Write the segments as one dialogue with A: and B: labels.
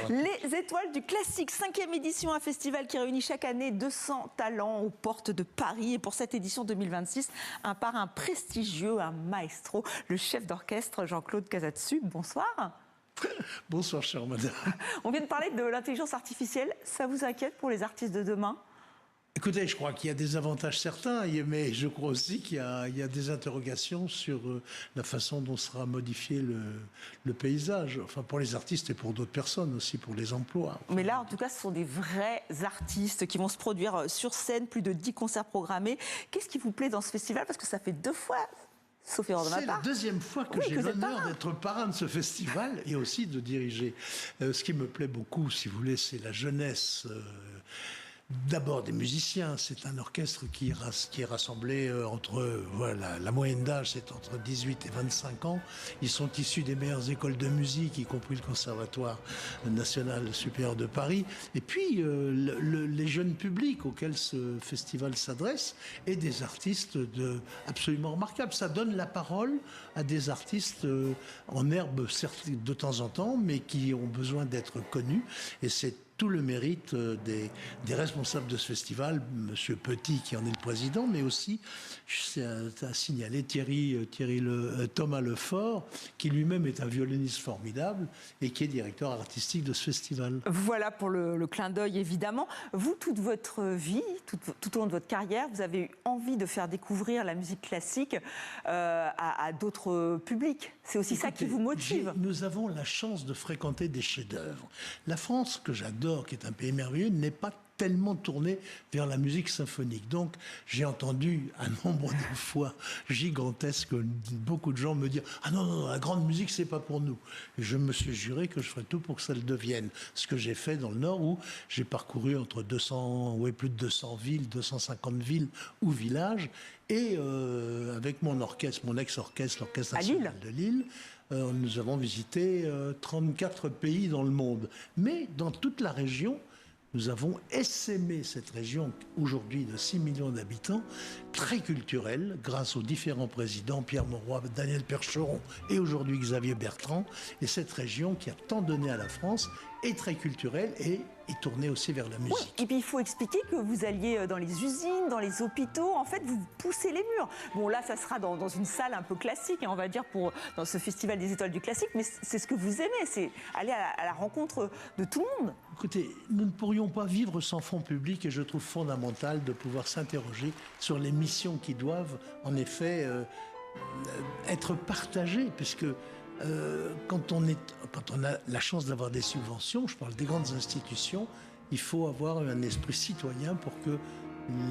A: Les Étoiles du Classique, 5e édition, un festival qui réunit chaque année 200 talents aux portes de Paris. Et pour cette édition 2026, un parrain prestigieux, un maestro, le chef d'orchestre Jean-Claude Casadesus. Bonsoir.
B: Bonsoir, chère madame.
A: On vient de parler de l'intelligence artificielle. Ça vous inquiète pour les artistes de demain ?
B: Écoutez, je crois qu'il y a des avantages certains, mais je crois aussi qu'il y a des interrogations sur la façon dont sera modifié le paysage. Enfin, pour les artistes et pour d'autres personnes aussi, pour les emplois.
A: Mais là, en tout cas, ce sont des vrais artistes qui vont se produire sur scène, plus de 10 concerts programmés. Qu'est-ce qui vous plaît dans ce festival ? Parce que ça fait 2 fois, sauf erreur de ma part.
B: C'est la deuxième fois que j'ai l'honneur d'être parrain de ce festival et aussi de diriger. Ce qui me plaît beaucoup, si vous voulez, c'est la jeunesse. D'abord des musiciens, c'est un orchestre qui est rassemblé entre, voilà, la moyenne d'âge c'est entre 18 et 25 ans. Ils sont issus des meilleures écoles de musique, y compris le Conservatoire national supérieur de Paris. Et puis les jeunes publics auxquels ce festival s'adresse et des artistes absolument remarquables. Ça donne la parole à des artistes en herbe, certes de temps en temps, mais qui ont besoin d'être connus. Et c'est tout le mérite des responsables de ce festival, Monsieur Petit qui en est le président, mais aussi, c'est à signaler Thomas Lefort, qui lui-même est un violoniste formidable et qui est directeur artistique de ce festival.
A: Voilà pour le clin d'œil, évidemment. Vous, toute votre vie, tout au long de votre carrière, vous avez eu envie de faire découvrir la musique classique à d'autres publics. C'est aussi ça qui vous motive.
B: Nous avons la chance de fréquenter des chefs-d'œuvre. La France, que j'adore, qui est un pays merveilleux, n'est pas tellement tourné vers la musique symphonique. Donc, j'ai entendu un nombre de fois gigantesque beaucoup de gens me dire « Ah non, la grande musique, c'est pas pour nous ». Et je me suis juré que je ferais tout pour que ça le devienne. Ce que j'ai fait dans le Nord, où j'ai parcouru entre plus de 200 villes, 250 villes ou villages, et avec mon orchestre, mon ex-orchestre, l'Orchestre national de Lille, nous avons visité 34 pays dans le monde. Mais dans toute la région, nous avons essaimé cette région, aujourd'hui de 6 millions d'habitants, très culturelle, grâce aux différents présidents, Pierre Mauroy, Daniel Percheron et aujourd'hui Xavier Bertrand. Et cette région qui a tant donné à la France est très culturelle et est tournée aussi vers la musique.
A: Oui, et puis il faut expliquer que vous alliez dans les usines, dans les hôpitaux, en fait vous poussez les murs. Bon là ça sera dans une salle un peu classique, on va dire, dans ce festival des Étoiles du Classique, mais c'est ce que vous aimez, c'est aller à la rencontre de tout le monde.
B: Écoutez, nous ne pourrions pas vivre sans fonds publics et je trouve fondamental de pouvoir s'interroger sur les missions qui doivent en effet être partagées, puisque quand on a la chance d'avoir des subventions, je parle des grandes institutions, il faut avoir un esprit citoyen pour que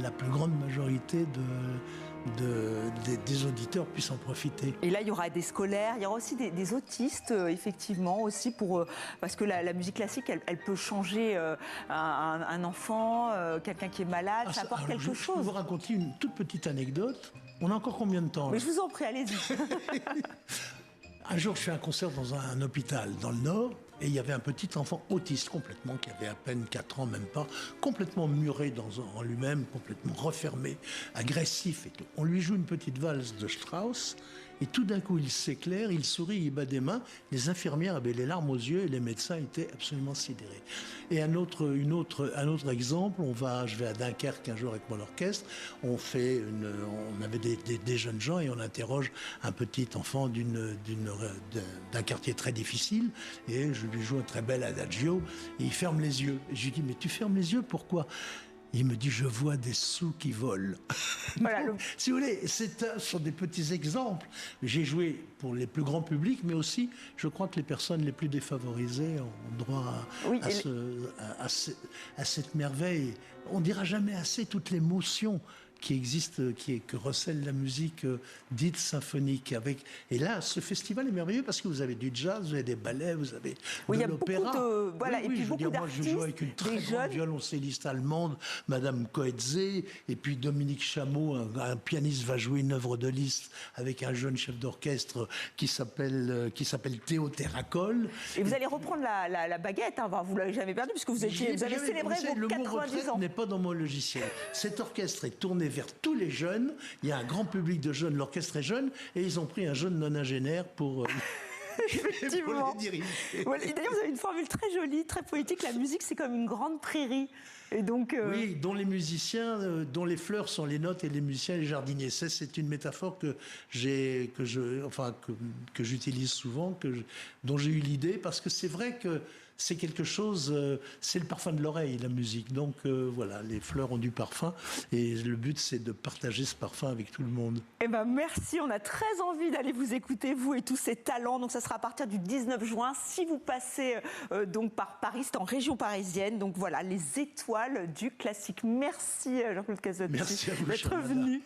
B: la plus grande majorité des auditeurs puissent en profiter.
A: Et là, il y aura des scolaires, il y aura aussi des autistes, effectivement, aussi parce que la musique classique, elle peut changer un enfant, quelqu'un qui est malade, ça apporte quelque chose.
B: Je peux vous raconter une toute petite anecdote. On a encore combien de temps?
A: Mais je vous en prie, allez-y.
B: Un jour, je fais un concert dans un hôpital dans le Nord, et il y avait un petit enfant autiste complètement, qui avait à peine 4 ans, même pas, complètement muré en lui-même, complètement refermé, agressif et tout. On lui joue une petite valse de Strauss, et tout d'un coup, il s'éclaire, il sourit, il bat des mains. Les infirmières avaient les larmes aux yeux et les médecins étaient absolument sidérés. Et un autre exemple, je vais à Dunkerque un jour avec mon orchestre, on avait des jeunes gens et on interroge un petit enfant d'un quartier très difficile et je lui joue un très bel adagio et il ferme les yeux. Et je lui dis, mais tu fermes les yeux, pourquoi ? Il me dit, je vois des sous qui volent. Voilà, si vous voulez, ce sont des petits exemples. J'ai joué pour les plus grands publics, mais aussi, je crois que les personnes les plus défavorisées ont droit à cette merveille. On ne dira jamais assez toute l'émotion qui existe, que recèle la musique dite symphonique. Et là, ce festival est merveilleux parce que vous avez du jazz, vous avez des ballets, vous avez de l'opéra.
A: Et puis beaucoup d'artistes.
B: Moi, je joue avec une très grande violoncelliste allemande, Madame Coetzee, et puis Dominique Chameau, un pianiste, va jouer une œuvre de Liszt avec un jeune chef d'orchestre qui s'appelle Théo Terracol.
A: Et vous allez reprendre la baguette, hein, vous ne l'avez jamais perdue, puisque vous avez célébré vos 90 ans.
B: Le mot n'est pas dans mon logiciel. Cet orchestre est tourné vers tous les jeunes. Il y a un grand public de jeunes, l'orchestre est jeune, et ils ont pris un jeune nonagénaire pour
A: Effectivement.
B: pour les diriger.
A: Voilà. Et d'ailleurs, vous avez une formule très jolie, très poétique. La musique, c'est comme une grande prairie. Et donc,
B: Oui, dont les musiciens, dont les fleurs sont les notes et les musiciens les jardiniers. Ça, c'est une métaphore que j'utilise souvent, dont j'ai eu l'idée, parce que c'est vrai que c'est quelque chose, c'est le parfum de l'oreille, la musique. Donc voilà, les fleurs ont du parfum et le but, c'est de partager ce parfum avec tout le monde.
A: eh ben, merci, on a très envie d'aller vous écouter, vous et tous ces talents. Donc ça sera à partir du 19 juin. Si vous passez donc par Paris, c'est en région parisienne. Donc voilà, les étoiles du classique. Merci Jean-Claude Cazotte
B: Merci à vous,
A: d'être
B: chère Nana.
A: venu.